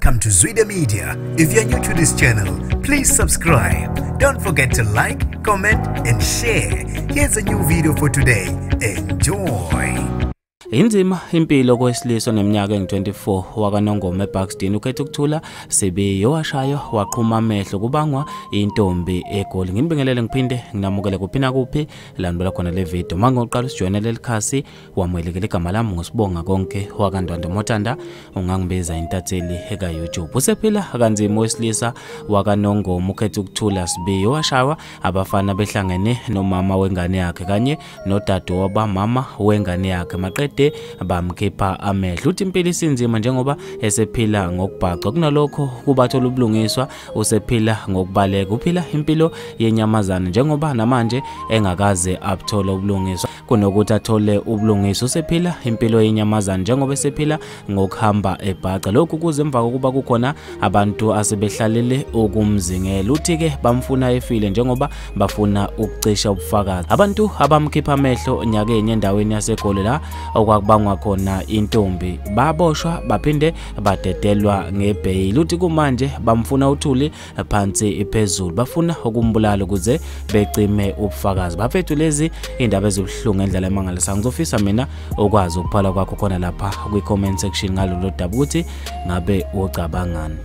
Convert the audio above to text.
Welcome to Zwida Media. If you're new to this channel, please subscribe. Don't forget to like, comment and share. Here's a new video for today. Enjoy. Inzima impilo kwesilisa neminyaka engu-24 wakanongoma eBuxton ukhetha ukuthula sibe yowashaywa waqhuma amehlo kubangwa intombi egoli. Ngimbingelele ngiphinde nginamukele kuphina kuphi landula khona le video. Mangoqala usijoyine leli khasi wamwelekele igama lami ngosibonga konke wakandwanda Motanda ungangibiza intatheli eka YouTube. Usephila kanzima wesilisa wakanongoma ukhetha ukuthula sibe yowashaywa abafana behlangene nomama wengane yakhe kanye nodade wabamama wengane yakhe maqede bamkhipha amehlo. Uthi impilo isinzima njengoba esephila ngokubhaca kunalokho kubathola ubulungiswa usephila ngokubaleka uphila impilo yenyamazana njengoba namanje engakaze abuthola ubulungiswa kunokuthi athole ubulungiswa usephila impilo yenyamazana njengoba esephila ngokuhamba ebhaca lokhu kuze emva kokuba kukhona abantu asebehlalele ukumzingela. Uthi ke bamfuna efile njengoba bafuna ukucisha ubufakazi. Abantu abamkhipha amehlo nyakenye endaweni yasegoli la okwakubangwa khona intombi baboshwa baphinde badedelwa ngebhayili. Uthi kumanje bamfuna uthuli phansi iphezulu bafuna ukumbulala ukuze becime ubufakazi. Bafethu lezi indaba ezibuhlungu ngendlela emangalisayo. Ngizofisa mina ukwazi ukuphala kwakho khona lapha kwi comment section ngalolu daba ukuthi ngabe ucabangani.